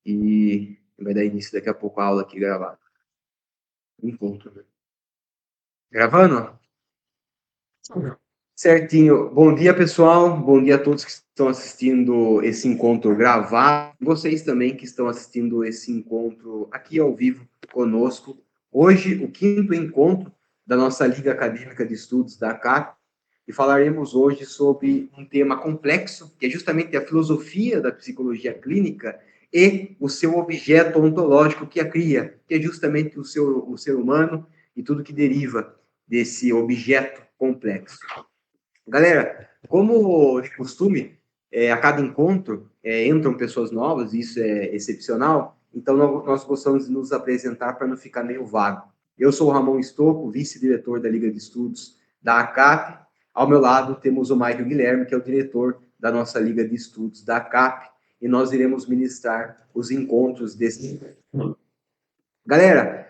e vai dar início daqui a pouco a aula aqui gravada. Encontro, né? Gravando? Certinho. Bom dia, pessoal. Bom dia a todos que estão assistindo esse encontro gravado. Vocês também que estão assistindo esse encontro aqui ao vivo conosco. Hoje, o quinto encontro da nossa Liga Acadêmica de Estudos da CAP. E falaremos hoje sobre um tema complexo, que é justamente a filosofia da psicologia clínica e o seu objeto ontológico que a cria, que é justamente o ser humano e tudo que deriva desse objeto complexo. Galera, como de costume, a cada encontro entram pessoas novas, e isso é excepcional, então nós gostamos de nos apresentar para não ficar meio vago. Eu sou o Ramon Stocco, vice-diretor da Liga de Estudos da ACAP. Ao meu lado temos o Maicon Guilherme, que é o diretor da nossa Liga de Estudos da ACAP, e nós iremos ministrar os encontros desse. Galera,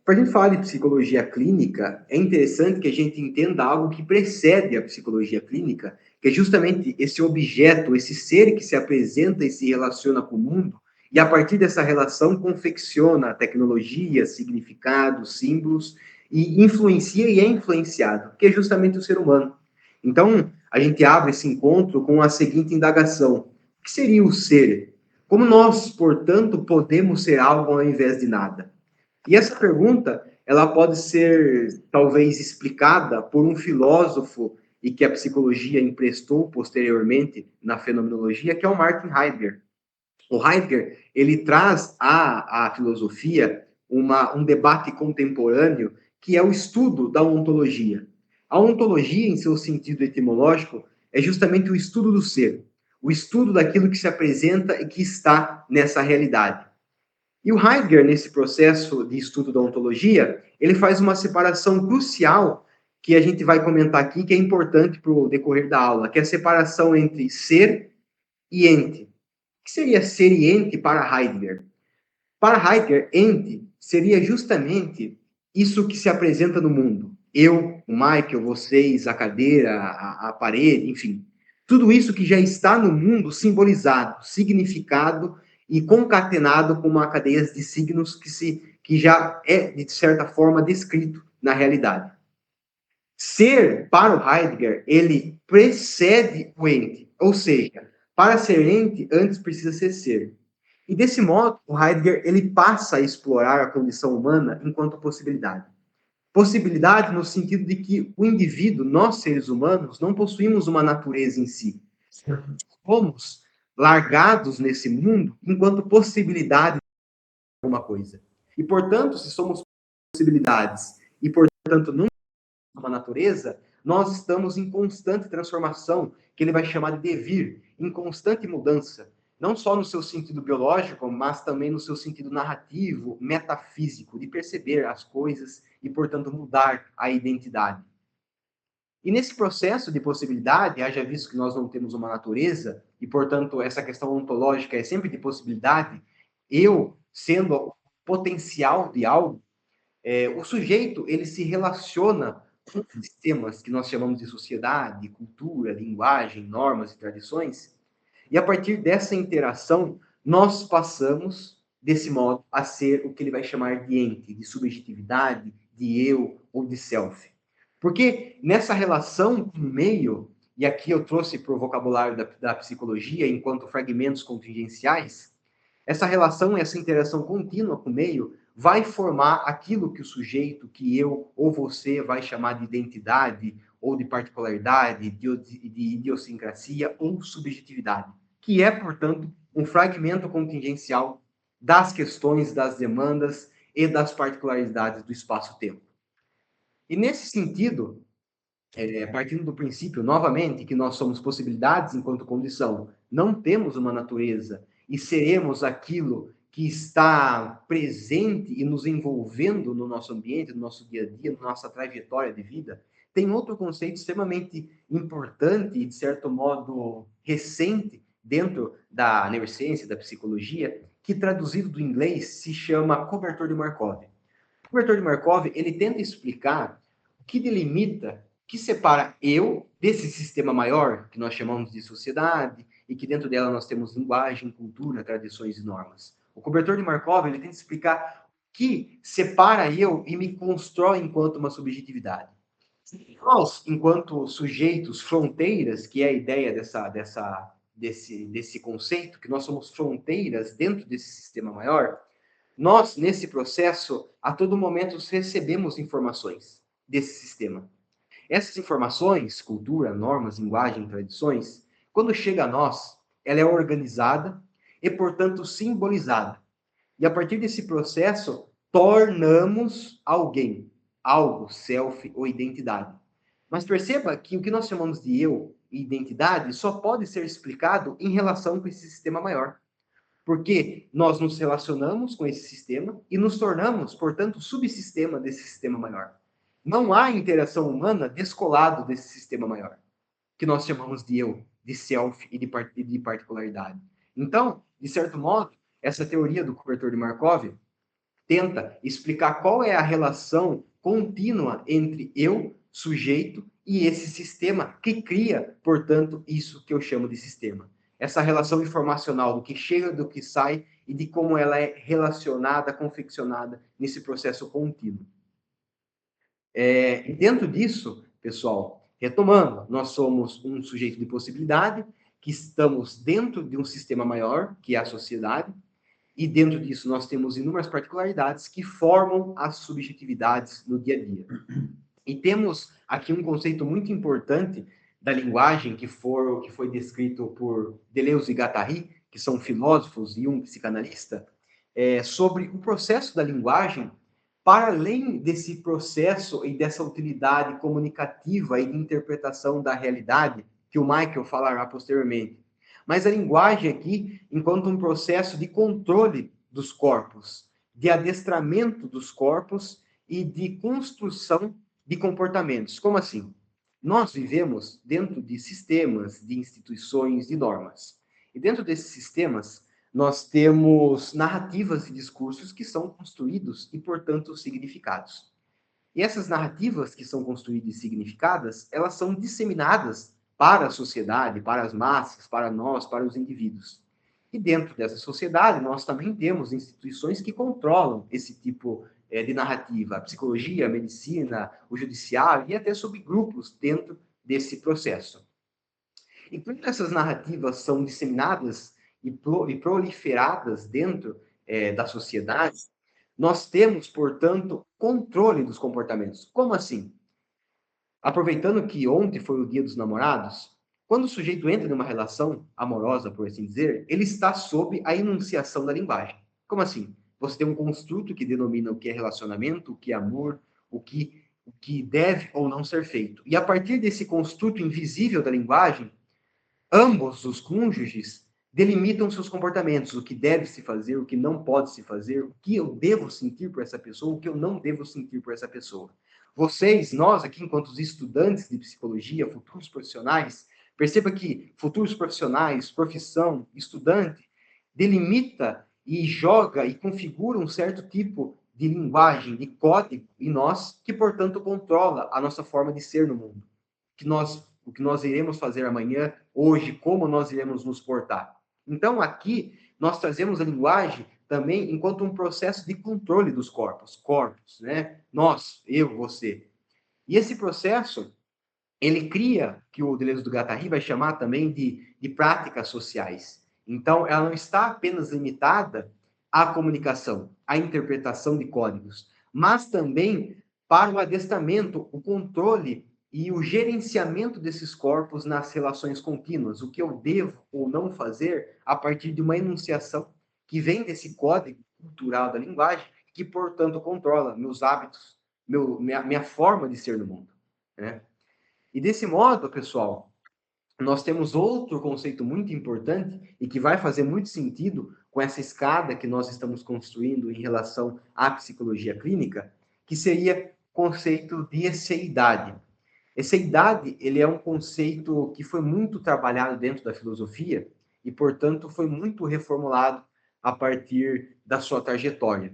para a gente falar de psicologia clínica, é interessante que a gente entenda algo que precede a psicologia clínica, que é justamente esse objeto, esse ser que se apresenta e se relaciona com o mundo, e a partir dessa relação confecciona a tecnologia, significados, símbolos, e influencia e é influenciado, que é justamente o ser humano. Então, a gente abre esse encontro com a seguinte indagação: o que seria o ser? Como nós, portanto, podemos ser algo ao invés de nada? E essa pergunta, ela pode ser talvez explicada por um filósofo e que a psicologia emprestou posteriormente na fenomenologia, que é o Martin Heidegger. O Heidegger, ele traz à filosofia um debate contemporâneo que é o estudo da ontologia. A ontologia, em seu sentido etimológico, é justamente o estudo do ser, o estudo daquilo que se apresenta e que está nessa realidade. E o Heidegger, nesse processo de estudo da ontologia, ele faz uma separação crucial que a gente vai comentar aqui, que é importante para o decorrer da aula, que é a separação entre ser e ente. O que seria ser e ente para Heidegger? Para Heidegger, ente seria justamente isso que se apresenta no mundo. Eu, o Michael, vocês, a cadeira, a parede, enfim. Tudo isso que já está no mundo simbolizado, significado e concatenado com uma cadeia de signos que já é, de certa forma, descrito na realidade. Ser, para o Heidegger, ele precede o ente. Ou seja, para ser ente, antes precisa ser. E desse modo, o Heidegger ele passa a explorar a condição humana enquanto possibilidade. Possibilidade no sentido de que o indivíduo, nós seres humanos, não possuímos uma natureza em si. Somos largados nesse mundo enquanto possibilidade de alguma coisa. E, portanto, se somos possibilidades e, portanto, não uma natureza, nós estamos em constante transformação, que ele vai chamar de devir, em constante mudança, não só no seu sentido biológico, mas também no seu sentido narrativo, metafísico, de perceber as coisas e, portanto, mudar a identidade. E nesse processo de possibilidade, haja visto que nós não temos uma natureza, e, portanto, essa questão ontológica é sempre de possibilidade, eu, sendo o potencial de algo, o sujeito ele se relaciona com sistemas que nós chamamos de sociedade, cultura, linguagem, normas e tradições, e a partir dessa interação, nós passamos, desse modo, a ser o que ele vai chamar de ente, de subjetividade, de eu ou de self. Porque nessa relação com o meio, e aqui eu trouxe para o vocabulário da psicologia enquanto fragmentos contingenciais, essa relação, essa interação contínua com o meio vai formar aquilo que o sujeito, que eu ou você vai chamar de identidade, ou de particularidade, de idiosincrasia ou subjetividade, que é, portanto, um fragmento contingencial das questões, das demandas e das particularidades do espaço-tempo. E nesse sentido, partindo do princípio, novamente, que nós somos possibilidades enquanto condição, não temos uma natureza e seremos aquilo que está presente e nos envolvendo no nosso ambiente, no nosso dia a dia, na nossa trajetória de vida, tem outro conceito extremamente importante e, de certo modo, recente dentro da neurociência, da psicologia, que traduzido do inglês se chama cobertor de Markov. O cobertor de Markov, ele tenta explicar o que delimita, que separa eu desse sistema maior, que nós chamamos de sociedade, e que dentro dela nós temos linguagem, cultura, tradições e normas. O cobertor de Markov ele tenta explicar o que separa eu e me constrói enquanto uma subjetividade. Nós, enquanto sujeitos, fronteiras, que é a ideia desse conceito, que nós somos fronteiras dentro desse sistema maior, nós, nesse processo, a todo momento recebemos informações desse sistema. Essas informações, cultura, normas, linguagem, tradições, quando chega a nós, ela é organizada e, portanto, simbolizada. E a partir desse processo, tornamos alguém, algo, self ou identidade. Mas perceba que o que nós chamamos de eu e identidade só pode ser explicado em relação com esse sistema maior. Porque nós nos relacionamos com esse sistema e nos tornamos, portanto, subsistema desse sistema maior. Não há interação humana descolado desse sistema maior, que nós chamamos de eu, de self e de particularidade. Então, de certo modo, essa teoria do cobertor de Markov tenta explicar qual é a relação contínua entre eu, sujeito, e esse sistema que cria, portanto, isso que eu chamo de sistema. Essa relação informacional do que chega, do que sai e de como ela é relacionada, confeccionada nesse processo contínuo. E dentro disso, pessoal, retomando, nós somos um sujeito de possibilidade, que estamos dentro de um sistema maior, que é a sociedade, e dentro disso nós temos inúmeras particularidades que formam as subjetividades no dia a dia. E temos aqui um conceito muito importante da linguagem que foi descrito por Deleuze e Guattari, que são filósofos e um psicanalista, sobre o processo da linguagem para além desse processo e dessa utilidade comunicativa e de interpretação da realidade que o Michael falará posteriormente. Mas a linguagem aqui, enquanto um processo de controle dos corpos, de adestramento dos corpos e de construção de comportamentos. Como assim? Nós vivemos dentro de sistemas, de instituições, de normas. E dentro desses sistemas, nós temos narrativas e discursos que são construídos e, portanto, significados. E essas narrativas que são construídas e significadas, elas são disseminadas para a sociedade, para as massas, para nós, para os indivíduos. E dentro dessa sociedade, nós também temos instituições que controlam esse tipo de narrativa, a psicologia, a medicina, o judiciário e até subgrupos dentro desse processo. E quando essas narrativas são disseminadas e proliferadas dentro da sociedade, nós temos, portanto, controle dos comportamentos. Como assim? Aproveitando que ontem foi o Dia dos Namorados, quando o sujeito entra numa relação amorosa, por assim dizer, ele está sob a enunciação da linguagem. Como assim? Você tem um construto que denomina o que é relacionamento, o que é amor, o que deve ou não ser feito. E a partir desse construto invisível da linguagem, ambos os cônjuges delimitam seus comportamentos, o que deve se fazer, o que não pode se fazer, o que eu devo sentir por essa pessoa, o que eu não devo sentir por essa pessoa. Vocês, nós aqui, enquanto estudantes de psicologia, futuros profissionais, perceba que futuros profissionais, profissão, estudante, delimita e joga e configura um certo tipo de linguagem, de código em nós, que, portanto, controla a nossa forma de ser no mundo. O que nós iremos fazer amanhã, hoje, como nós iremos nos portar. Então, aqui, nós trazemos a linguagem também enquanto um processo de controle dos corpos, né? Nós, eu, você. E esse processo, ele cria, que o Deleuze do Guattari vai chamar também de práticas sociais. Então, ela não está apenas limitada à comunicação, à interpretação de códigos, mas também para o adestramento, o controle e o gerenciamento desses corpos nas relações contínuas, o que eu devo ou não fazer a partir de uma enunciação que vem desse código cultural da linguagem, que, portanto, controla meus hábitos, minha forma de ser no mundo, né? E desse modo, pessoal, nós temos outro conceito muito importante e que vai fazer muito sentido com essa escada que nós estamos construindo em relação à psicologia clínica, que seria o conceito de esseidade. Esseidade, ele é um conceito que foi muito trabalhado dentro da filosofia e, portanto, foi muito reformulado a partir da sua trajetória.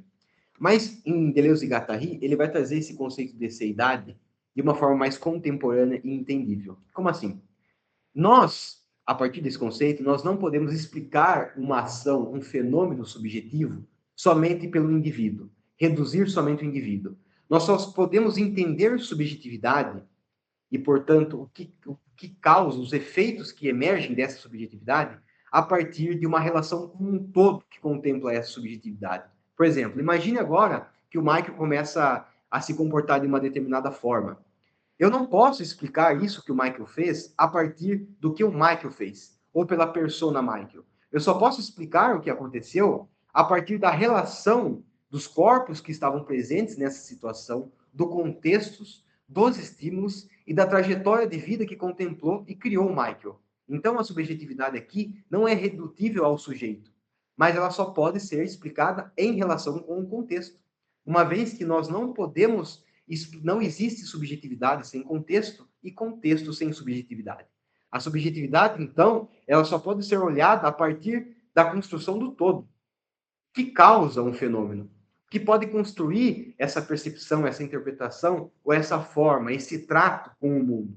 Mas, em Deleuze e Guattari, ele vai trazer esse conceito de esseidade de uma forma mais contemporânea e entendível. Como assim? Nós, a partir desse conceito, nós não podemos explicar uma ação, um fenômeno subjetivo, somente pelo indivíduo, reduzir somente o indivíduo. Nós só podemos entender subjetividade e, portanto, o que causa, os efeitos que emergem dessa subjetividade, a partir de uma relação com um todo que contempla essa subjetividade. Por exemplo, imagine agora que o Michael começa a se comportar de uma determinada forma. Eu não posso explicar isso que o Michael fez a partir do que o Michael fez, ou pela persona Michael. Eu só posso explicar o que aconteceu a partir da relação dos corpos que estavam presentes nessa situação, do contexto, dos estímulos e da trajetória de vida que contemplou e criou o Michael. Então, a subjetividade aqui não é redutível ao sujeito, mas ela só pode ser explicada em relação com o contexto. Uma vez que nós não podemos, não existe subjetividade sem contexto e contexto sem subjetividade. A subjetividade, então, ela só pode ser olhada a partir da construção do todo, que causa um fenômeno, que pode construir essa percepção, essa interpretação, ou essa forma, esse trato com o mundo.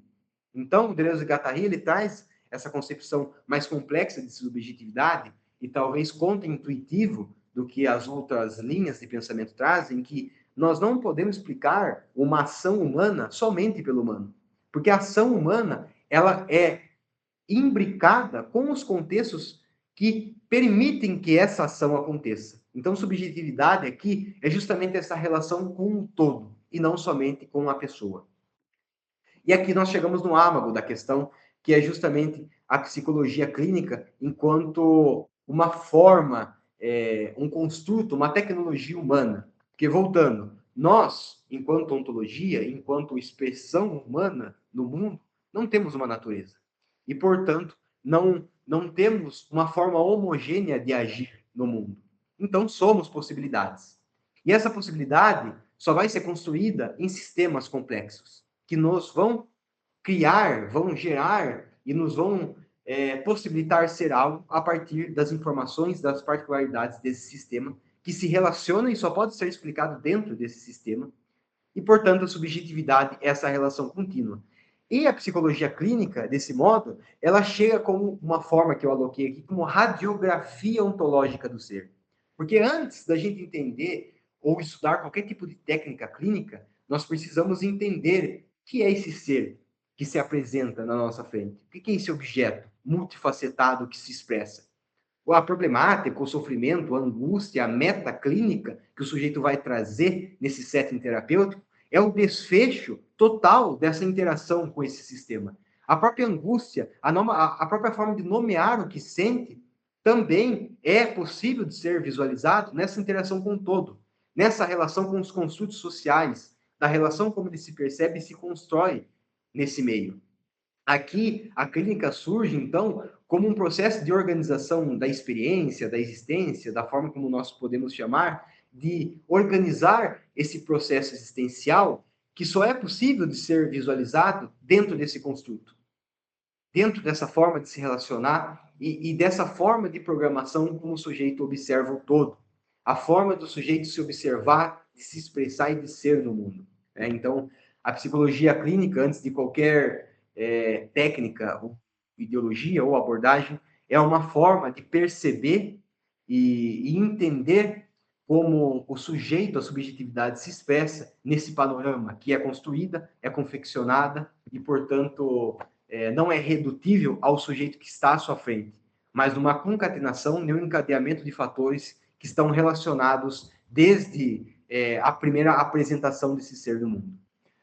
Então, o Deleuze e Guattari, ele traz essa concepção mais complexa de subjetividade e talvez contra-intuitivo do que as outras linhas de pensamento trazem, que nós não podemos explicar uma ação humana somente pelo humano, porque a ação humana ela é imbricada com os contextos que permitem que essa ação aconteça. Então, subjetividade aqui é justamente essa relação com o todo e não somente com a pessoa. E aqui nós chegamos no âmago da questão, que é justamente a psicologia clínica enquanto uma forma, um construto, uma tecnologia humana. Porque, voltando, nós, enquanto ontologia, enquanto expressão humana no mundo, não temos uma natureza. E, portanto, não temos uma forma homogênea de agir no mundo. Então, somos possibilidades. E essa possibilidade só vai ser construída em sistemas complexos, que nos vão criar, vão gerar e nos vão possibilitar ser algo a partir das informações, das particularidades desse sistema, que se relaciona e só pode ser explicado dentro desse sistema. E, portanto, a subjetividade é essa relação contínua. E a psicologia clínica, desse modo, ela chega como uma forma que eu aloquei aqui, como radiografia ontológica do ser. Porque antes da gente entender ou estudar qualquer tipo de técnica clínica, nós precisamos entender o que é esse ser que se apresenta na nossa frente. O que é esse objeto multifacetado que se expressa? A problemática, o sofrimento, a angústia, a meta clínica que o sujeito vai trazer nesse setting terapêutico é o desfecho total dessa interação com esse sistema. A própria angústia, a própria forma de nomear o que sente, também é possível de ser visualizado nessa interação com o todo, nessa relação com os construtos sociais, da relação como ele se percebe e se constrói nesse meio. Aqui, a clínica surge, então, como um processo de organização da experiência, da existência, da forma como nós podemos chamar, de organizar esse processo existencial que só é possível de ser visualizado dentro desse construto, dentro dessa forma de se relacionar e dessa forma de programação como o sujeito observa o todo, a forma do sujeito se observar, de se expressar e de ser no mundo. Então, a psicologia clínica, antes de qualquer técnica, ou ideologia ou abordagem, é uma forma de perceber e entender como o sujeito, a subjetividade se expressa nesse panorama que é construída, é confeccionada e, portanto, não é redutível ao sujeito que está à sua frente, mas numa concatenação, num encadeamento de fatores que estão relacionados desde a primeira apresentação desse ser no mundo.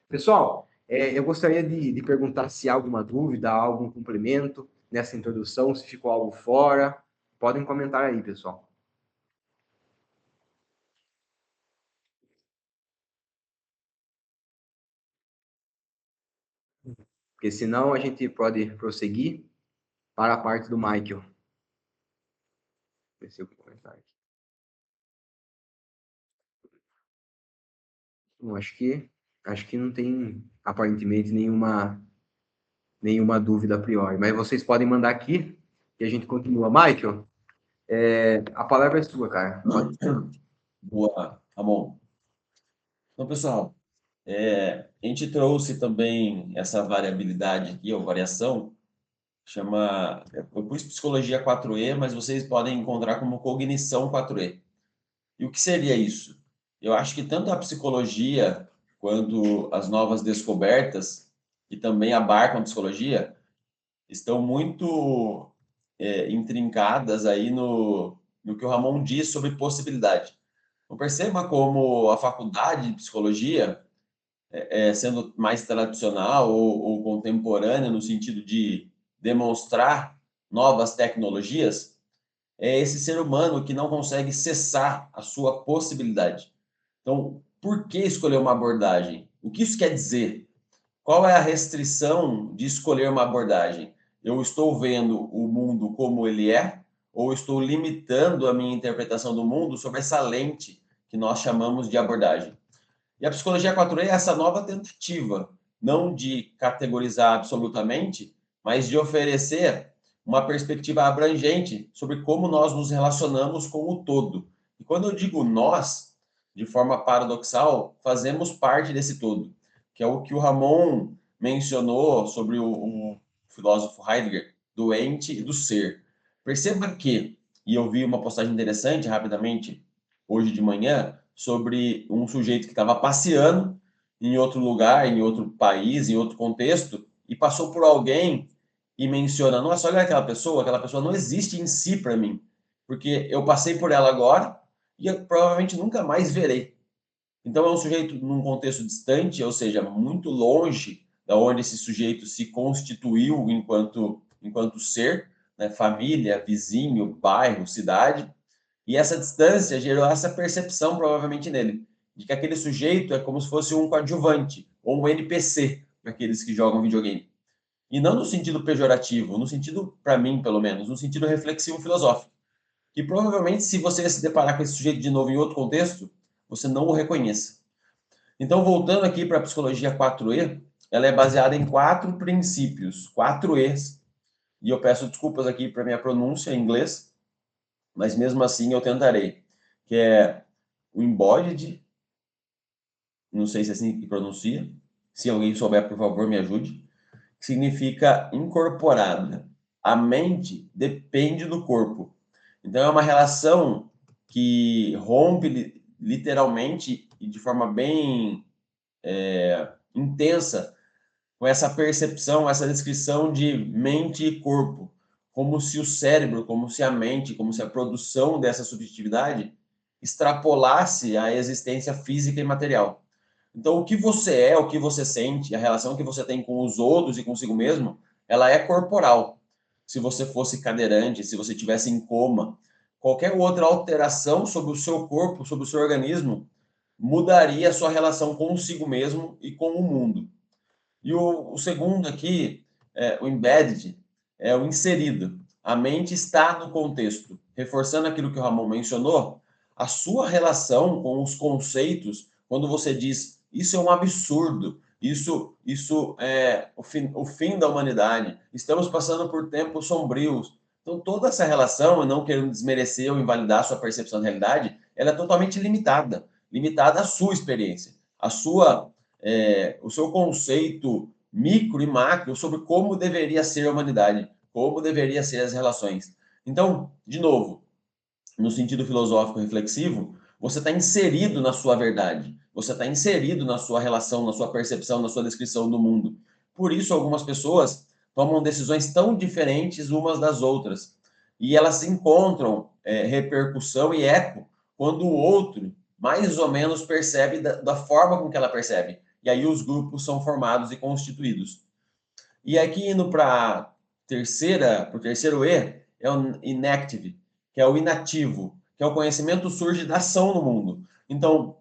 Pessoal, eu gostaria de perguntar se há alguma dúvida, algum complemento nessa introdução, se ficou algo fora. Podem comentar aí, pessoal. Porque senão a gente pode prosseguir para a parte do Michael. Deixa eu comentar aqui. Bom, acho que não tem aparentemente nenhuma dúvida a priori, mas vocês podem mandar aqui e a gente continua. Michael, a palavra é sua, cara. Boa, tá bom. Então, pessoal, a gente trouxe também essa variabilidade aqui, ou variação, Eu pus psicologia 4E, mas vocês podem encontrar como cognição 4E. E o que seria isso? Eu acho que tanto a psicologia quanto as novas descobertas, que também abarcam a psicologia, estão muito intrincadas aí no que o Ramon diz sobre possibilidade. Então, perceba como a faculdade de psicologia, sendo mais tradicional ou contemporânea, no sentido de demonstrar novas tecnologias, é esse ser humano que não consegue cessar a sua possibilidade. Então, por que escolher uma abordagem? O que isso quer dizer? Qual é a restrição de escolher uma abordagem? Eu estou vendo o mundo como ele é, ou estou limitando a minha interpretação do mundo sobre essa lente que nós chamamos de abordagem? E a psicologia 4E é essa nova tentativa, não de categorizar absolutamente, mas de oferecer uma perspectiva abrangente sobre como nós nos relacionamos com o todo. E quando eu digo nós, de forma paradoxal, fazemos parte desse todo, que é o que o Ramon mencionou sobre o filósofo Heidegger, do ente e do ser. Perceba que, e eu vi uma postagem interessante rapidamente hoje de manhã, sobre um sujeito que estava passeando em outro lugar, em outro país, em outro contexto, e passou por alguém e menciona: nossa, olha aquela pessoa não existe em si para mim, porque eu passei por ela agora e eu provavelmente nunca mais verei. Então é um sujeito num contexto distante, ou seja, muito longe da onde esse sujeito se constituiu enquanto ser, né, família, vizinho, bairro, cidade, e essa distância gerou essa percepção, provavelmente, nele, de que aquele sujeito é como se fosse um coadjuvante, ou um NPC, para aqueles que jogam videogame. E não no sentido pejorativo, no sentido, para mim, pelo menos, no sentido reflexivo filosófico. Que provavelmente, se você se deparar com esse sujeito de novo em outro contexto, você não o reconheça. Então, voltando aqui para a psicologia 4E, ela é baseada em 4 princípios, 4 E's, e eu peço desculpas aqui para minha pronúncia em inglês, mas mesmo assim eu tentarei, que é o embodied, não sei se é assim que pronuncia, se alguém souber, por favor, me ajude, que significa incorporada. A mente depende do corpo. Então é uma relação que rompe literalmente e de forma bem intensa com essa percepção, essa descrição de mente e corpo, como se o cérebro, como se a mente, como se a produção dessa subjetividade extrapolasse a existência física e material. Então, o que você é, o que você sente, a relação que você tem com os outros e consigo mesmo, ela é corporal. Se você fosse cadeirante, se você tivesse em coma, qualquer outra alteração sobre o seu corpo, sobre o seu organismo, mudaria a sua relação consigo mesmo e com o mundo. E o segundo aqui, o embedded, é o inserido. A mente está no contexto. Reforçando aquilo que o Ramon mencionou, a sua relação com os conceitos, quando você diz isso é um absurdo, isso é o fim da humanidade, estamos passando por tempos sombrios. Então, toda essa relação, e não querendo desmerecer ou invalidar a sua percepção da realidade, ela é totalmente limitada, limitada à sua experiência, o seu conceito micro e macro sobre como deveria ser a humanidade, como deveria ser as relações. Então, de novo, no sentido filosófico reflexivo, você está inserido na sua verdade, você está inserido na sua relação, na sua percepção, na sua descrição do mundo. Por isso, algumas pessoas tomam decisões tão diferentes umas das outras e elas encontram repercussão e eco quando o outro mais ou menos percebe da forma com que ela percebe. E aí os grupos são formados e constituídos. E aqui indo para o terceiro E, é o inactive, que é o inativo, que é o conhecimento surge da ação no mundo. Então,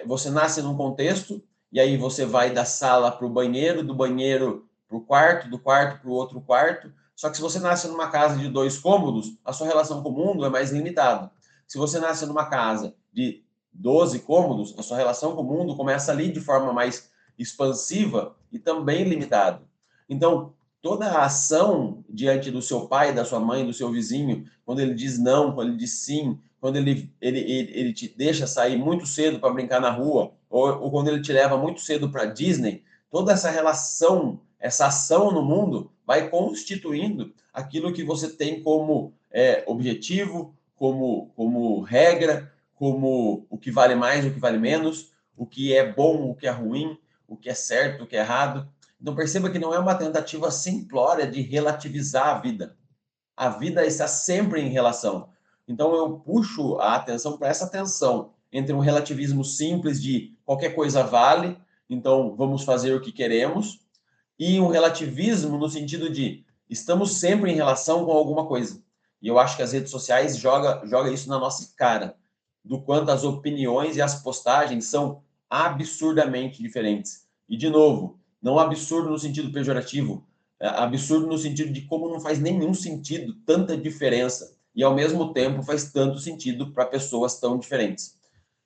você nasce num contexto, e aí você vai da sala para o banheiro, do banheiro para o quarto, do quarto para o outro quarto. Só que se você nasce numa casa de 2 cômodos, a sua relação com o mundo é mais limitada. Se você nasce numa casa de 12 cômodos, a sua relação com o mundo começa ali de forma mais expansiva e também limitada. Então, toda a ação diante do seu pai, da sua mãe, do seu vizinho, quando ele diz não, quando ele diz sim, quando ele te deixa sair muito cedo para brincar na rua, ou quando ele te leva muito cedo para Disney, toda essa relação, essa ação no mundo vai constituindo aquilo que você tem como objetivo, como regra, como o que vale mais, o que vale menos, o que é bom, o que é ruim, o que é certo, o que é errado. Então perceba que não é uma tentativa simplória de relativizar a vida. A vida está sempre em relação. Então eu puxo a atenção para essa tensão entre um relativismo simples de qualquer coisa vale, então vamos fazer o que queremos, e um relativismo no sentido de estamos sempre em relação com alguma coisa. E eu acho que as redes sociais joga isso na nossa cara, do quanto as opiniões e as postagens são absurdamente diferentes. E, de novo, não absurdo no sentido pejorativo, absurdo no sentido de como não faz nenhum sentido tanta diferença e, ao mesmo tempo, faz tanto sentido para pessoas tão diferentes.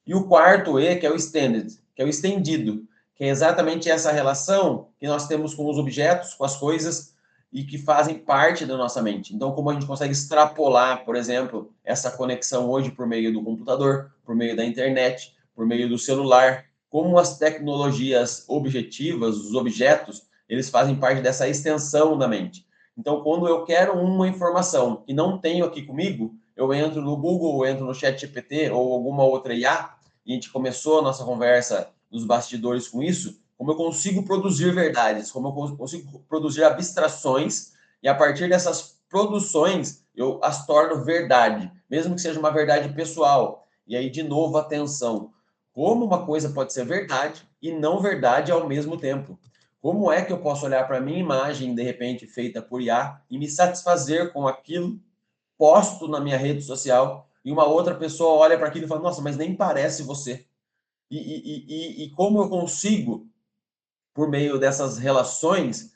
E o quarto E, que é o extended, que é o estendido, que é exatamente essa relação que nós temos com os objetos, com as coisas e que fazem parte da nossa mente. Então, como a gente consegue extrapolar, por exemplo, essa conexão hoje por meio do computador, por meio da internet, por meio do celular, como as tecnologias objetivas, os objetos, eles fazem parte dessa extensão da mente. Então, quando eu quero uma informação que não tenho aqui comigo, eu entro no Google, eu entro no ChatGPT ou alguma outra IA, e a gente começou a nossa conversa nos bastidores com isso, como eu consigo produzir verdades, como eu consigo produzir abstrações, e a partir dessas produções eu as torno verdade, mesmo que seja uma verdade pessoal. E aí, de novo, atenção. Como uma coisa pode ser verdade e não verdade ao mesmo tempo? Como é que eu posso olhar para a minha imagem, de repente, feita por IA, e me satisfazer com aquilo, posto na minha rede social, e uma outra pessoa olha para aquilo e fala, nossa, mas nem parece você. E como eu consigo, por meio dessas relações,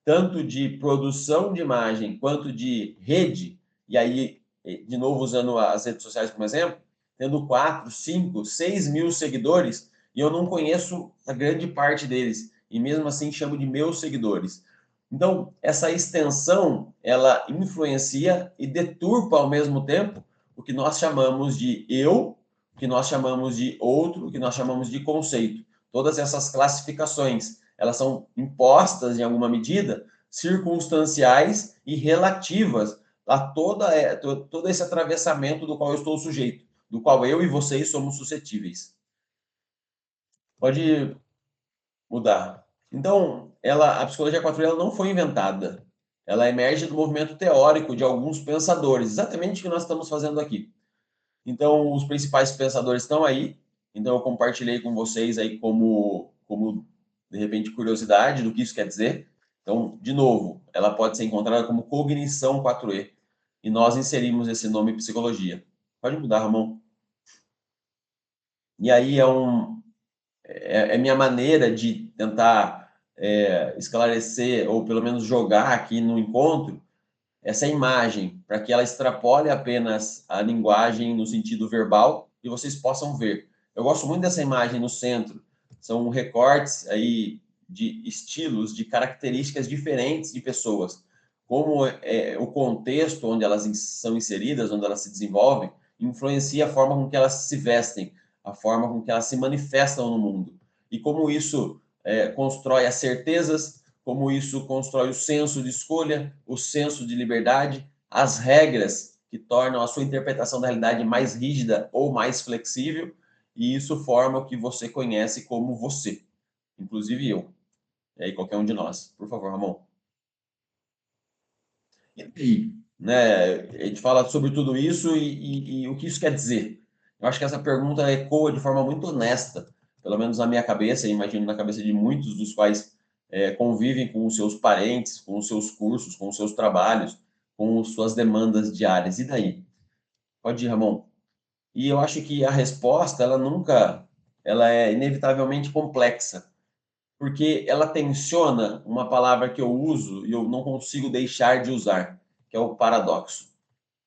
tanto de produção de imagem quanto de rede, e aí, de novo, usando as redes sociais como exemplo, tendo 4, 5, 6 mil seguidores, e eu não conheço a grande parte deles, e mesmo assim chamo de meus seguidores. Então, essa extensão, ela influencia e deturpa ao mesmo tempo o que nós chamamos de eu, o que nós chamamos de outro, o que nós chamamos de conceito. Todas essas classificações, elas são impostas em alguma medida, circunstanciais e relativas a todo esse atravessamento do qual eu estou sujeito, do qual eu e vocês somos suscetíveis. Pode mudar. Então, a psicologia 4 ela não foi inventada. Ela emerge do movimento teórico de alguns pensadores, exatamente o que nós estamos fazendo aqui. Então, os principais pensadores estão aí. Então, eu compartilhei com vocês aí como de repente, curiosidade do que isso quer dizer. Então, de novo, ela pode ser encontrada como cognição 4E. E nós inserimos esse nome psicologia. Pode mudar, Ramon. E aí é minha maneira de tentar esclarecer, ou pelo menos jogar aqui no encontro, essa imagem, para que ela extrapole apenas a linguagem no sentido verbal e vocês possam ver. Eu gosto muito dessa imagem no centro. São recortes aí de estilos, de características diferentes de pessoas. Como o contexto onde elas são inseridas, onde elas se desenvolvem, influencia a forma com que elas se vestem, a forma com que elas se manifestam no mundo. E como isso constrói as certezas, como isso constrói o senso de escolha, o senso de liberdade, as regras que tornam a sua interpretação da realidade mais rígida ou mais flexível, e isso forma o que você conhece como você, inclusive eu, e aí qualquer um de nós. Por favor, Ramon. E né, a gente fala sobre tudo isso e o que isso quer dizer. Eu acho que essa pergunta ecoa de forma muito honesta, pelo menos na minha cabeça, e imagino na cabeça de muitos dos quais convivem com os seus parentes, com os seus cursos, com os seus trabalhos, com suas demandas diárias. E daí? Pode ir, Ramon. E eu acho que a resposta, ela é inevitavelmente complexa, porque ela tensiona uma palavra que eu uso e eu não consigo deixar de usar, que é o paradoxo.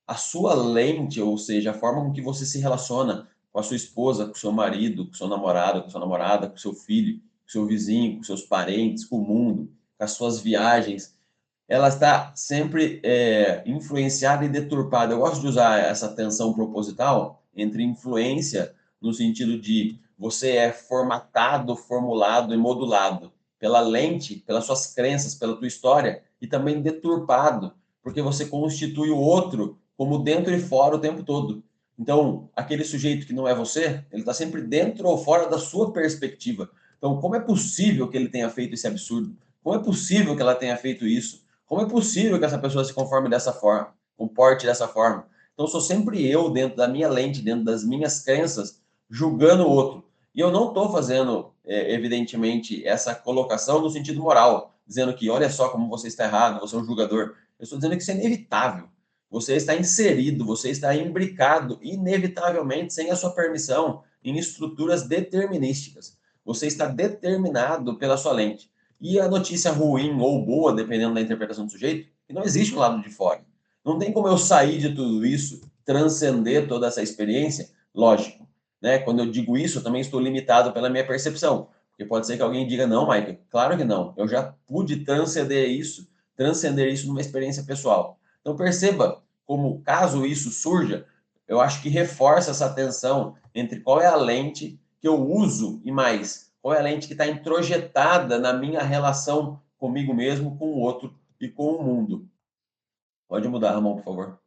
A sua lente, ou seja, a forma com que você se relaciona com a sua esposa, com o seu marido, com o seu namorado, com a sua namorada, com o seu filho, com o seu vizinho, com seus parentes, com o mundo, com as suas viagens, ela está sempre influenciada e deturpada. Eu gosto de usar essa tensão proposital entre influência, no sentido de você é formatado, formulado e modulado. pela lente, pelas suas crenças, pela tua história, e também deturpado, porque você constitui o outro como dentro e fora o tempo todo. Então, aquele sujeito que não é você, ele está sempre dentro ou fora da sua perspectiva. Então, como é possível que ele tenha feito esse absurdo? Como é possível que ela tenha feito isso? Como é possível que essa pessoa se conforme dessa forma, comporte dessa forma? Então, sou sempre eu, dentro da minha lente, dentro das minhas crenças, julgando o outro. E eu não estou fazendo, evidentemente, essa colocação no sentido moral, dizendo que, olha só como você está errado, você é um julgador. Eu estou dizendo que isso é inevitável. Você está inserido, você está imbricado, inevitavelmente, sem a sua permissão, em estruturas determinísticas. Você está determinado pela sua lente. E a notícia ruim ou boa, dependendo da interpretação do sujeito, que não existe um lado de fora. Não tem como eu sair de tudo isso, transcender toda essa experiência, lógico. Né? Quando eu digo isso, eu também estou limitado pela minha percepção. Porque pode ser que alguém diga, não, Michael, claro que não. Eu já pude transcender isso numa experiência pessoal. Então perceba como, caso isso surja, eu acho que reforça essa tensão entre qual é a lente que eu uso e mais, qual é a lente que está introjetada na minha relação comigo mesmo, com o outro e com o mundo. Pode mudar, Ramon, por favor.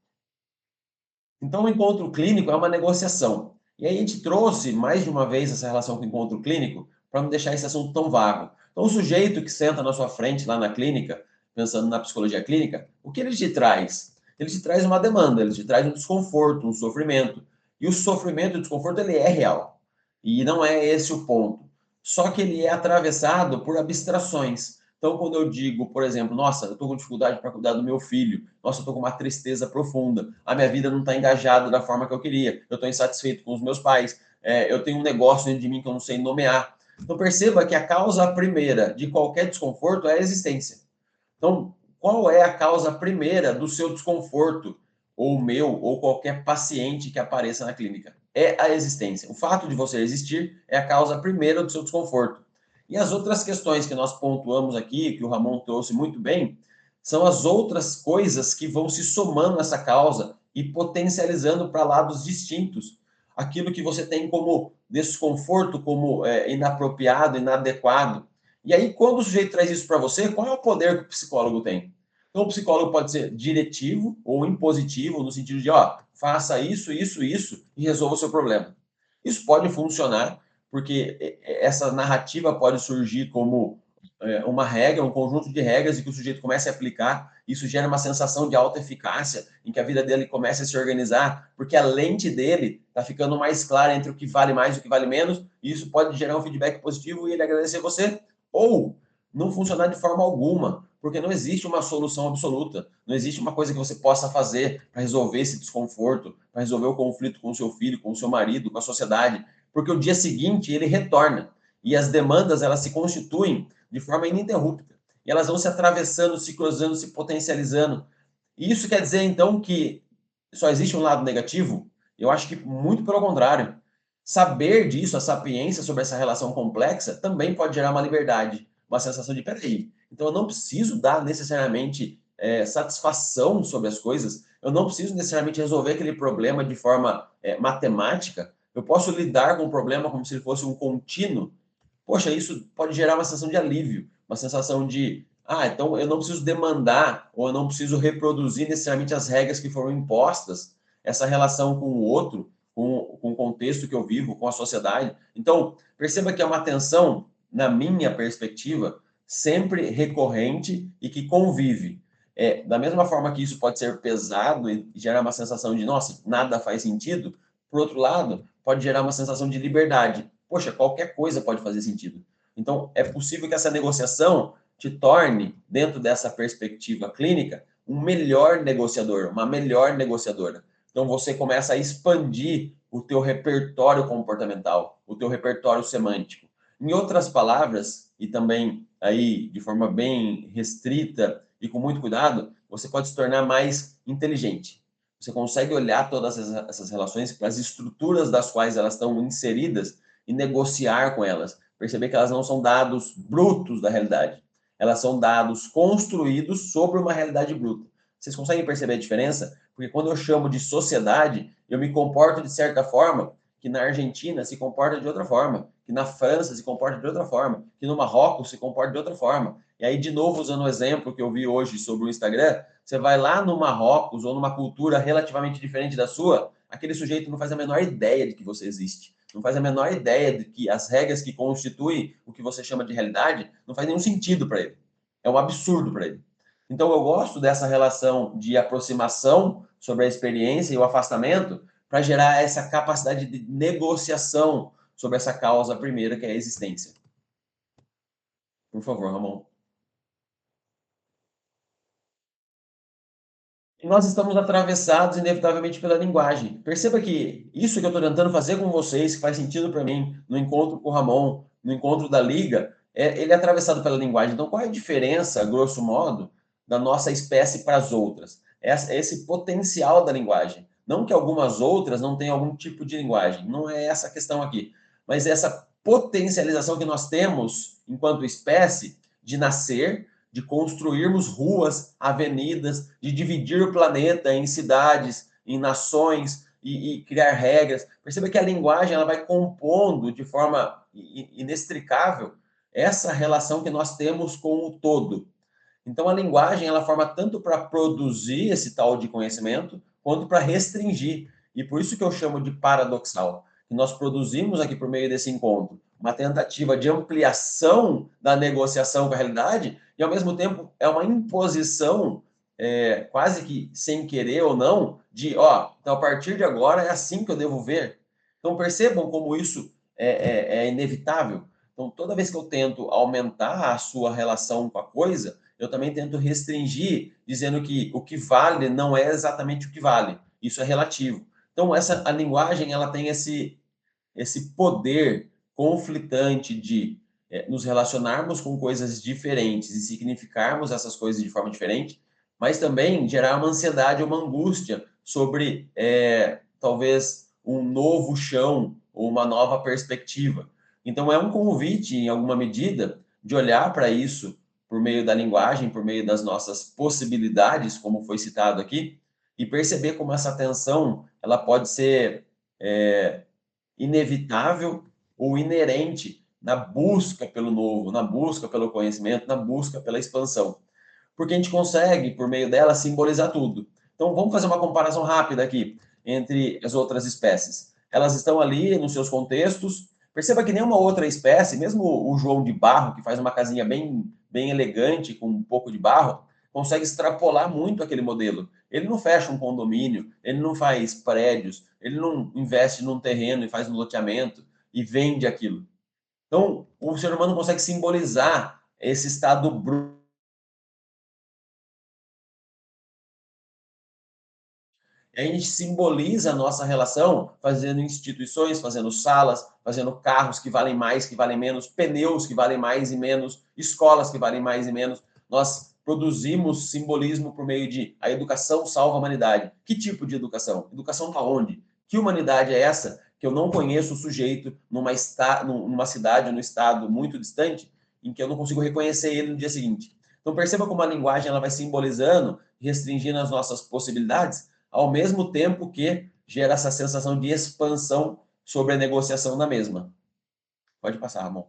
Então, o encontro clínico é uma negociação. E aí a gente trouxe mais de uma vez essa relação com o encontro clínico para não deixar esse assunto tão vago. Então, o sujeito que senta na sua frente lá na clínica, pensando na psicologia clínica, o que ele te traz? Ele te traz uma demanda, ele te traz um desconforto, um sofrimento. E o sofrimento e o desconforto, ele é real. E não é esse o ponto. Só que ele é atravessado por abstrações. Então, quando eu digo, por exemplo, nossa, eu estou com dificuldade para cuidar do meu filho, nossa, eu estou com uma tristeza profunda, a minha vida não está engajada da forma que eu queria, eu estou insatisfeito com os meus pais, eu tenho um negócio dentro de mim que eu não sei nomear. Então, perceba que a causa primeira de qualquer desconforto é a existência. Então, qual é a causa primeira do seu desconforto, ou meu, ou qualquer paciente que apareça na clínica? É a existência. O fato de você existir é a causa primeira do seu desconforto. E as outras questões que nós pontuamos aqui, que o Ramon trouxe muito bem, são as outras coisas que vão se somando nessa causa e potencializando para lados distintos aquilo que você tem como desconforto, como inapropriado, inadequado. E aí, quando o sujeito traz isso para você, qual é o poder que o psicólogo tem? Então, o psicólogo pode ser diretivo ou impositivo, no sentido de, ó, faça isso, isso, isso e resolva o seu problema. Isso pode funcionar, porque essa narrativa pode surgir como uma regra, um conjunto de regras e que o sujeito comece a aplicar, isso gera uma sensação de alta eficácia, em que a vida dele começa a se organizar, porque a lente dele está ficando mais clara entre o que vale mais e o que vale menos, e isso pode gerar um feedback positivo e ele agradecer você, ou não funcionar de forma alguma, porque não existe uma solução absoluta, não existe uma coisa que você possa fazer para resolver esse desconforto, para resolver o conflito com o seu filho, com o seu marido, com a sociedade, porque o dia seguinte ele retorna e as demandas elas se constituem de forma ininterrupta e elas vão se atravessando, se cruzando, se potencializando. E isso quer dizer então que só existe um lado negativo? Eu acho que muito pelo contrário. Saber disso, a sapiência sobre essa relação complexa, também pode gerar uma liberdade, uma sensação de, peraí, então eu não preciso dar necessariamente satisfação sobre as coisas, eu não preciso necessariamente resolver aquele problema de forma matemática, eu posso lidar com o problema como se ele fosse um contínuo. Poxa, isso pode gerar uma sensação de alívio, uma sensação de, então eu não preciso demandar ou eu não preciso reproduzir necessariamente as regras que foram impostas, essa relação com o outro, com o contexto que eu vivo, com a sociedade. Então, perceba que é uma tensão, na minha perspectiva, sempre recorrente e que convive. Da mesma forma que isso pode ser pesado e gerar uma sensação de, nossa, nada faz sentido, por outro lado, pode gerar uma sensação de liberdade. Poxa, qualquer coisa pode fazer sentido. Então, é possível que essa negociação te torne, dentro dessa perspectiva clínica, um melhor negociador, uma melhor negociadora. Então, você começa a expandir o teu repertório comportamental, o teu repertório semântico. Em outras palavras, e também aí de forma bem restrita e com muito cuidado, você pode se tornar mais inteligente. Você consegue olhar todas essas relações para as estruturas das quais elas estão inseridas e negociar com elas. Perceber que elas não são dados brutos da realidade. Elas são dados construídos sobre uma realidade bruta. Vocês conseguem perceber a diferença? Porque quando eu chamo de sociedade, eu me comporto de certa forma que na Argentina se comporta de outra forma, que na França se comporta de outra forma, que no Marrocos se comporta de outra forma. E aí, de novo, usando o exemplo que eu vi hoje sobre o Instagram, você vai lá no Marrocos ou numa cultura relativamente diferente da sua, aquele sujeito não faz a menor ideia de que você existe, não faz a menor ideia de que as regras que constituem o que você chama de realidade não faz nenhum sentido para ele. É um absurdo para ele. Então, eu gosto dessa relação de aproximação sobre a experiência e o afastamento para gerar essa capacidade de negociação sobre essa causa primeira, que é a existência. Por favor, Ramon. E nós estamos atravessados, inevitavelmente, pela linguagem. Perceba que isso que eu estou tentando fazer com vocês, que faz sentido para mim, no encontro com o Ramon, no encontro da Liga, ele é atravessado pela linguagem. Então, qual é a diferença, grosso modo, da nossa espécie para as outras? É esse potencial da linguagem. Não que algumas outras não tenham algum tipo de linguagem, não é essa a questão aqui. Mas essa potencialização que nós temos, enquanto espécie, de nascer, de construirmos ruas, avenidas, de dividir o planeta em cidades, em nações e criar regras. Perceba que a linguagem ela vai compondo de forma inextricável essa relação que nós temos com o todo. Então, a linguagem ela forma tanto para produzir esse tal de conhecimento, quanto para restringir. E por isso que eu chamo de paradoxal. Que nós produzimos aqui por meio desse encontro uma tentativa de ampliação da negociação com a realidade, e ao mesmo tempo é uma imposição, quase que sem querer ou não, de, então a partir de agora é assim que eu devo ver. Então percebam como isso é inevitável. Então toda vez que eu tento aumentar a sua relação com a coisa, eu também tento restringir, dizendo que o que vale não é exatamente o que vale. Isso é relativo. Então, a linguagem ela tem esse poder conflitante de nos relacionarmos com coisas diferentes e significarmos essas coisas de forma diferente, mas também gerar uma ansiedade, uma angústia sobre talvez um novo chão ou uma nova perspectiva. Então, é um convite, em alguma medida, de olhar para isso por meio da linguagem, por meio das nossas possibilidades, como foi citado aqui, e perceber como essa tensão ela pode ser inevitável ou inerente na busca pelo novo, na busca pelo conhecimento, na busca pela expansão. Porque a gente consegue, por meio dela, simbolizar tudo. Então, vamos fazer uma comparação rápida aqui entre as outras espécies. Elas estão ali nos seus contextos. Perceba que nenhuma outra espécie, mesmo o João de Barro, que faz uma casinha bem elegante, com um pouco de barro, consegue extrapolar muito aquele modelo. Ele não fecha um condomínio, ele não faz prédios, ele não investe num terreno e faz um loteamento e vende aquilo. Então, o ser humano consegue simbolizar esse estado bruto. A gente simboliza a nossa relação fazendo instituições, fazendo salas, fazendo carros que valem mais, que valem menos, pneus que valem mais e menos, escolas que valem mais e menos. Nós produzimos simbolismo por meio de a educação salva a humanidade. Que tipo de educação? Educação para onde? Que humanidade é essa que eu não conheço o sujeito numa cidade ou no estado muito distante em que eu não consigo reconhecer ele no dia seguinte? Então perceba como a linguagem ela vai simbolizando, restringindo as nossas possibilidades, ao mesmo tempo que gera essa sensação de expansão sobre a negociação da mesma. Pode passar, Ramon.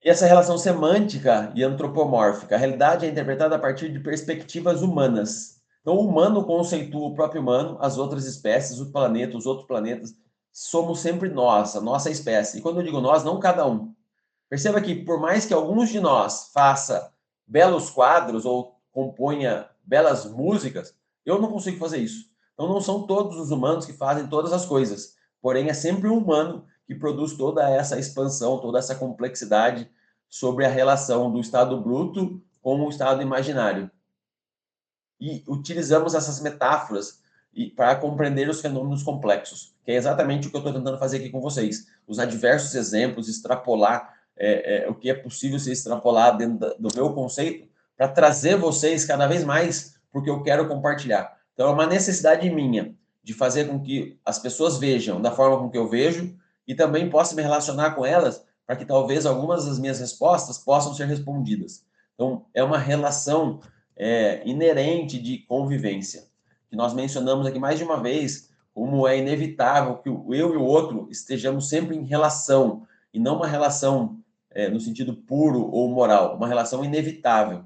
E essa relação semântica e antropomórfica, a realidade é interpretada a partir de perspectivas humanas. Então, o humano conceitua o próprio humano, as outras espécies, o planeta, os outros planetas. Somos sempre nós, a nossa espécie. E quando eu digo nós, não cada um. Perceba que, por mais que alguns de nós faça belos quadros ou componha belas músicas, eu não consigo fazer isso. Então, não são todos os humanos que fazem todas as coisas. Porém, é sempre um humano que produz toda essa expansão, toda essa complexidade sobre a relação do estado bruto com o estado imaginário. E utilizamos essas metáforas para compreender os fenômenos complexos, que é exatamente o que eu estou tentando fazer aqui com vocês. Usar diversos exemplos, extrapolar o que é possível ser extrapolado dentro do meu conceito, para trazer vocês cada vez mais porque eu quero compartilhar. Então, é uma necessidade minha de fazer com que as pessoas vejam da forma com que eu vejo e também possa me relacionar com elas para que talvez algumas das minhas respostas possam ser respondidas. Então, é uma relação inerente de convivência. que nós mencionamos aqui mais de uma vez, como é inevitável que eu e o outro estejamos sempre em relação, e não uma relação no sentido puro ou moral, uma relação inevitável.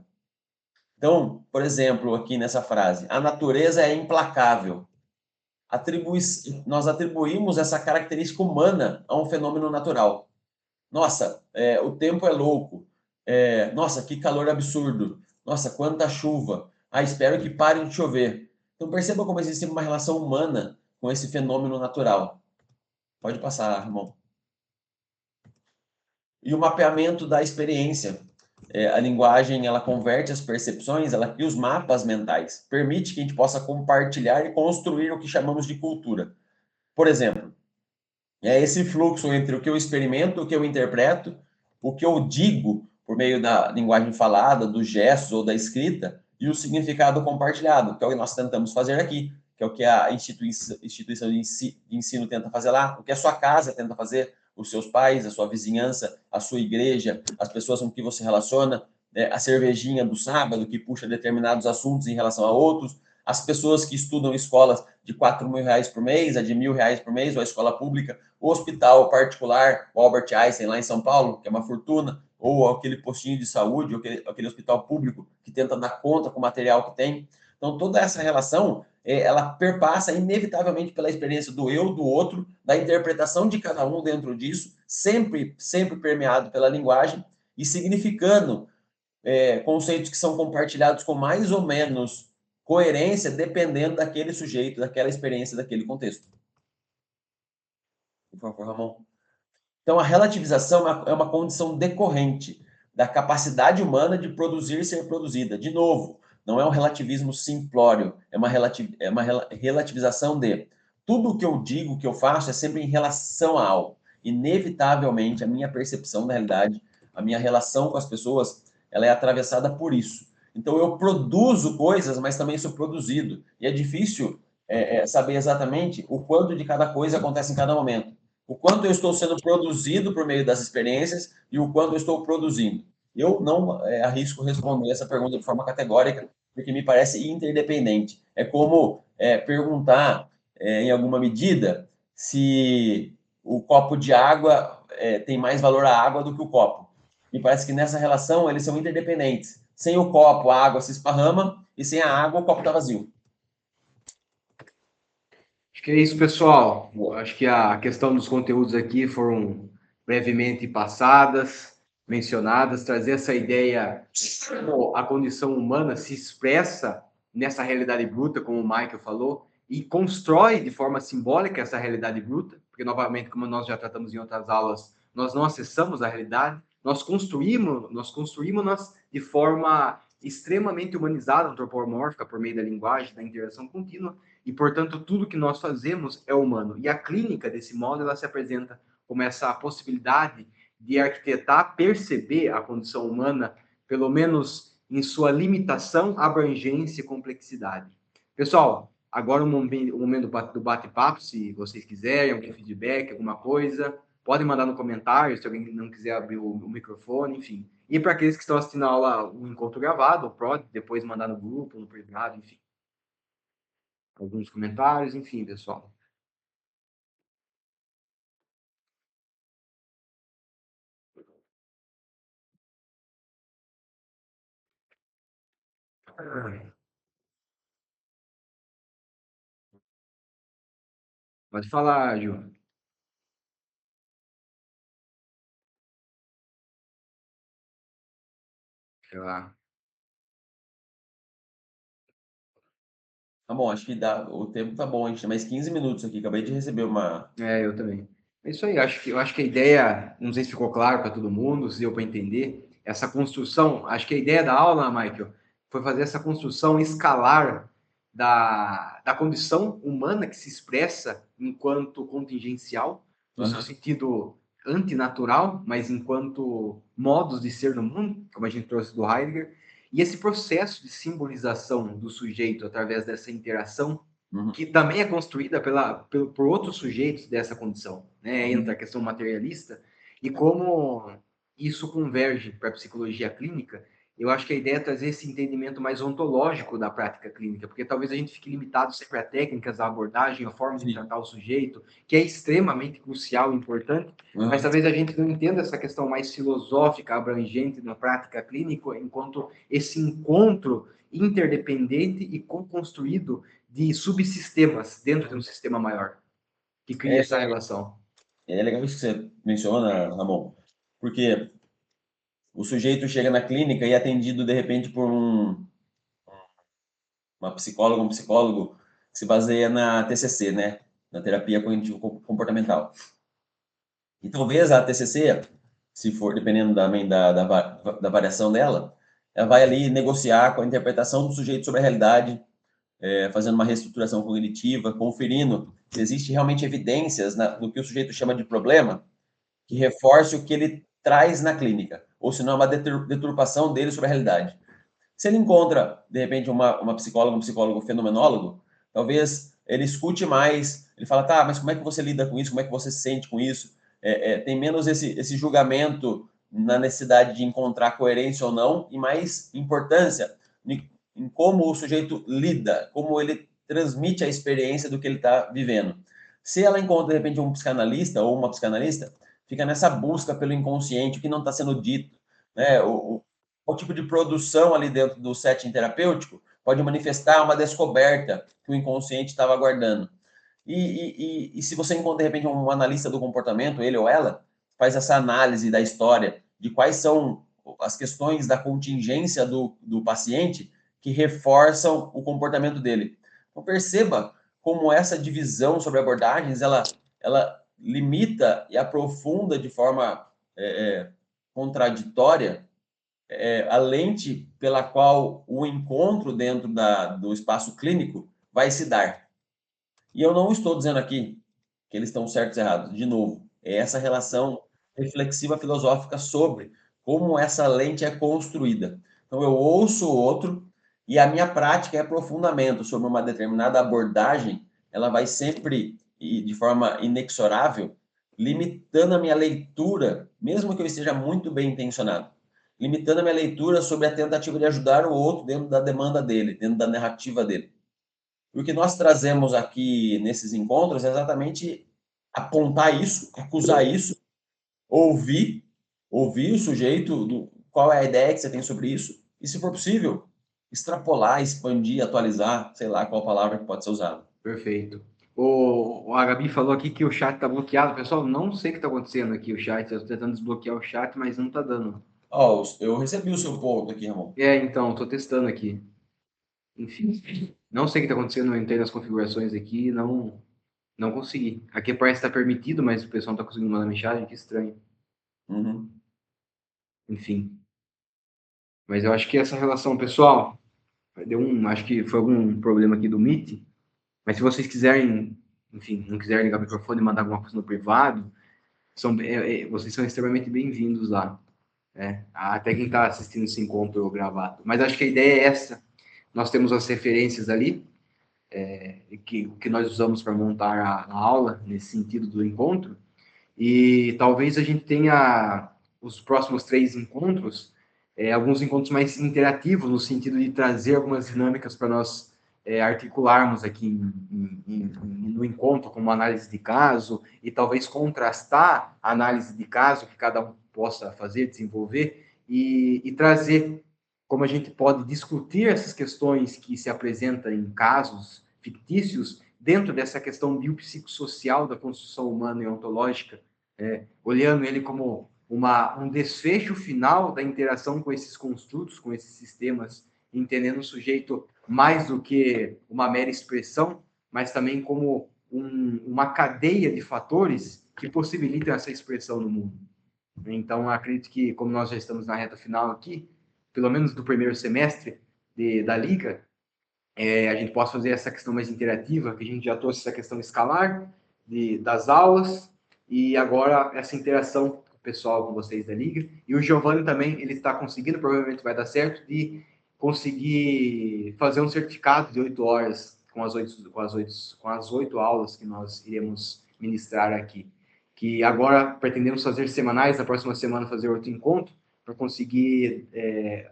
Então, por exemplo, aqui nessa frase, a natureza é implacável. Nós atribuímos essa característica humana a um fenômeno natural. Nossa, o tempo é louco. Nossa, que calor absurdo. Nossa, quanta chuva. Ah, espero que pare de chover. Então perceba como existe uma relação humana com esse fenômeno natural. Pode passar, Ramon. E o mapeamento da experiência. A linguagem, ela converte as percepções, ela cria os mapas mentais, permite que a gente possa compartilhar e construir o que chamamos de cultura. Por exemplo, é esse fluxo entre o que eu experimento, o que eu interpreto, o que eu digo por meio da linguagem falada, dos gestos ou da escrita, e o significado compartilhado, que é o que nós tentamos fazer aqui, que é o que a instituição de ensino tenta fazer lá, o que a sua casa tenta fazer, os seus pais, a sua vizinhança, a sua igreja, as pessoas com que você relaciona, a cervejinha do sábado que puxa determinados assuntos em relação a outros, as pessoas que estudam em escolas de R$ 4.000 por mês, a de R$ 1.000 por mês, ou a escola pública, o hospital particular, o Albert Einstein, lá em São Paulo, que é uma fortuna, ou aquele postinho de saúde, ou aquele hospital público que tenta dar conta com o material que tem. Então, toda essa relação, ela perpassa inevitavelmente pela experiência do eu, do outro, da interpretação de cada um dentro disso, sempre permeado pela linguagem e significando conceitos que são compartilhados com mais ou menos coerência, dependendo daquele sujeito, daquela experiência, daquele contexto. Por favor, Ramon. Então, a relativização é uma condição decorrente da capacidade humana de produzir e ser produzida. De novo, não é um relativismo simplório, é uma relativização de tudo o que eu digo, que eu faço, é sempre em relação a algo. Inevitavelmente, a minha percepção da realidade, a minha relação com as pessoas, ela é atravessada por isso. Então, eu produzo coisas, mas também sou produzido. E é difícil saber exatamente o quanto de cada coisa acontece em cada momento. O quanto eu estou sendo produzido por meio das experiências e o quanto eu estou produzindo. Eu não arrisco responder essa pergunta de forma categórica, porque me parece interdependente. É como perguntar, em alguma medida, se o copo de água tem mais valor a água do que o copo. Me parece que nessa relação eles são interdependentes. Sem o copo, a água se esparrama, e sem a água, o copo está vazio. Acho que é isso, pessoal. Acho que a questão dos conteúdos aqui foram brevemente passadas, mencionadas, trazer essa ideia como a condição humana se expressa nessa realidade bruta, como o Michael falou, e constrói de forma simbólica essa realidade bruta, porque, novamente, como nós já tratamos em outras aulas, nós não acessamos a realidade, nós construímos de forma extremamente humanizada, antropomórfica, por meio da linguagem, da interação contínua, e, portanto, tudo que nós fazemos é humano. E a clínica, desse modo, ela se apresenta como essa possibilidade de arquitetar, perceber a condição humana, pelo menos em sua limitação, abrangência e complexidade. Pessoal, agora o momento do bate-papo, se vocês quiserem, algum feedback, alguma coisa, podem mandar no comentário, se alguém não quiser abrir o microfone, enfim. E para aqueles que estão assistindo a aula, o encontro gravado, o PROD, depois mandar no grupo, no privado, enfim. Alguns comentários, enfim, pessoal. Pode falar, Ju. Sei lá. Tá bom, acho que o tempo tá bom, a gente tem mais 15 minutos aqui. Acabei de receber uma. Eu também. É isso aí, eu acho que a ideia, não sei se ficou claro para todo mundo, se deu para entender, essa construção, acho que a ideia da aula, Michael, foi fazer essa construção escalar da condição humana que se expressa enquanto contingencial, no seu sentido antinatural, mas enquanto modos de ser no mundo, como a gente trouxe do Heidegger, e esse processo de simbolização do sujeito através dessa interação que também é construída por outros sujeitos dessa condição, né? Entra a questão materialista e como isso converge para a psicologia clínica eu acho que a ideia é trazer esse entendimento mais ontológico da prática clínica, porque talvez a gente fique limitado sempre a técnicas, a abordagem, a forma de Sim. tratar o sujeito, que é extremamente crucial e importante, mas talvez a gente não entenda essa questão mais filosófica, abrangente da prática clínica, enquanto esse encontro interdependente e co-construído de subsistemas dentro de um sistema maior, que cria É, essa relação. é legal isso que você menciona, Ramon, porque o sujeito chega na clínica e é atendido, de repente, por uma psicóloga, um psicólogo que se baseia na TCC, né? Na terapia cognitivo-comportamental. E talvez a TCC, se for, dependendo da variação dela, ela vai ali negociar com a interpretação do sujeito sobre a realidade, fazendo uma reestruturação cognitiva, conferindo se existe realmente evidências do que o sujeito chama de problema, que reforce o que ele traz na clínica, ou se não é uma deturpação dele sobre a realidade. Se ele encontra, de repente, uma psicóloga, um psicólogo fenomenólogo, talvez ele escute mais, ele fala, tá, mas como é que você lida com isso? Como é que você se sente com isso? Tem menos esse julgamento na necessidade de encontrar coerência ou não, e mais importância em como o sujeito lida, como ele transmite a experiência do que ele está vivendo. Se ela encontra, de repente, um psicanalista ou uma psicanalista, fica nessa busca pelo inconsciente, o que não está sendo dito, né? O tipo de produção ali dentro do setting terapêutico pode manifestar uma descoberta que o inconsciente estava guardando. E se você encontra, de repente, um analista do comportamento, ele ou ela, faz essa análise da história de quais são as questões da contingência do paciente que reforçam o comportamento dele. Então, perceba como essa divisão sobre abordagens, ela limita e aprofunda de forma contraditória a lente pela qual o encontro dentro do espaço clínico vai se dar. E eu não estou dizendo aqui que eles estão certos e errados. De novo, é essa relação reflexiva filosófica sobre como essa lente é construída. Então, eu ouço o outro e a minha prática é aprofundamento sobre uma determinada abordagem, ela vai sempre, e de forma inexorável, limitando a minha leitura, mesmo que eu esteja muito bem intencionado, limitando a minha leitura sobre a tentativa de ajudar o outro dentro da demanda dele, dentro da narrativa dele. E o que nós trazemos aqui nesses encontros é exatamente apontar isso, acusar isso, ouvir, ouvir o sujeito, qual é a ideia que você tem sobre isso, e, se for possível, extrapolar, expandir, atualizar, sei lá qual palavra que pode ser usada. Perfeito. A Gabi falou aqui que o chat está bloqueado. Pessoal, não sei o que está acontecendo aqui, o chat. Eu estou tentando desbloquear o chat, mas não está dando. Ó, eu recebi o seu ponto aqui, Ramon. Então, estou testando aqui. Enfim, não sei o que está acontecendo. Eu entrei nas configurações aqui e não consegui. Aqui parece que está permitido, mas o pessoal não está conseguindo mandar mensagem. Que estranho. Uhum. Enfim. Mas eu acho que essa relação, pessoal, acho que foi algum problema aqui do Meet. Mas se vocês quiserem, enfim, não quiserem ligar o microfone e mandar alguma coisa no privado, vocês são extremamente bem-vindos lá. Até quem está assistindo esse encontro gravado. Mas acho que a ideia é essa. Nós temos as referências ali, que nós usamos para montar a aula, nesse sentido do encontro. E talvez a gente tenha os próximos 3 encontros, alguns encontros mais interativos, no sentido de trazer algumas dinâmicas para nós articularmos aqui no encontro, como análise de caso, e talvez contrastar a análise de caso que cada um possa fazer, desenvolver, e trazer como a gente pode discutir essas questões que se apresentam em casos fictícios dentro dessa questão biopsicossocial da construção humana e ontológica, olhando ele como um desfecho final da interação com esses construtos, com esses sistemas, entendendo o sujeito mais do que uma mera expressão, mas também como uma cadeia de fatores que possibilitam essa expressão no mundo. Então, acredito que, como nós já estamos na reta final aqui, pelo menos do primeiro semestre da Liga, a gente possa fazer essa questão mais interativa, que a gente já trouxe essa questão escalar das aulas, e agora essa interação com o pessoal, com vocês da Liga. E o Giovanni também, ele está conseguindo, provavelmente vai dar certo, de conseguir fazer um certificado de 8 horas com as 8 aulas que nós iremos ministrar aqui. Que agora pretendemos fazer semanais, na próxima semana fazer outro encontro, para conseguir,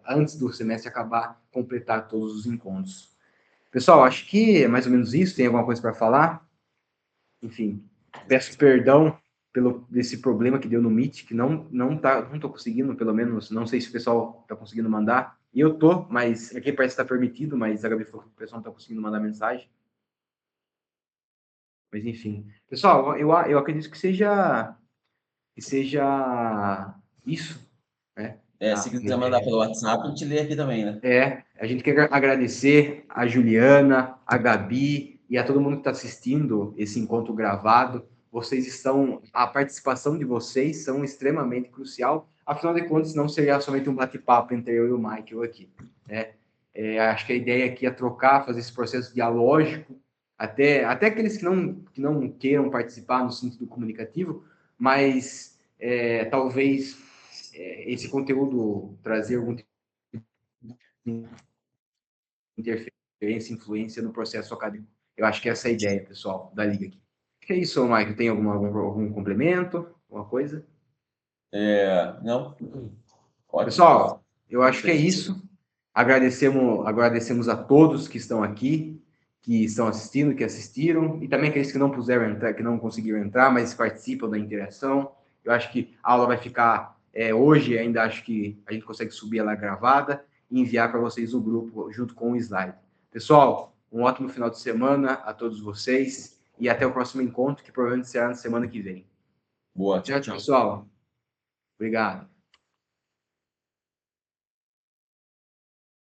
antes do semestre acabar, completar todos os encontros. Pessoal, acho que é mais ou menos isso. Tem alguma coisa para falar? Enfim, peço perdão desse problema que deu no Meet, que não tô conseguindo, pelo menos, não sei se o pessoal está conseguindo mandar. E eu tô, mas aqui parece que está permitido, mas a Gabi falou que o pessoal não está conseguindo mandar mensagem. Mas enfim. Pessoal, eu acredito que seja isso, né? Se quiser mandar pelo WhatsApp, a gente lê aqui também, né? A gente quer agradecer a Juliana, a Gabi e a todo mundo que está assistindo esse encontro gravado. A participação de vocês são extremamente crucial. Afinal de contas, não seria somente um bate-papo entre eu e o Michael aqui, né? Acho que a ideia aqui é trocar, fazer esse processo dialógico, até aqueles que não queiram participar no sentido comunicativo, mas talvez esse conteúdo trazer algum interferência, influência no processo acadêmico. Eu acho que essa é a ideia, pessoal, da Liga aqui. Que é isso, Michael? Tem algum complemento? Alguma coisa? Não? Ótimo. Pessoal, eu acho que é isso. Agradecemos a todos que estão aqui, que estão assistindo, que assistiram, e também aqueles que não puderam entrar, que não conseguiram entrar, mas participam da interação. Eu acho que a aula vai ficar hoje, ainda acho que a gente consegue subir ela gravada e enviar para vocês no grupo, junto com o slide. Pessoal, um ótimo final de semana a todos vocês e até o próximo encontro, que provavelmente será na semana que vem. Boa. Tchau, pessoal. Obrigado.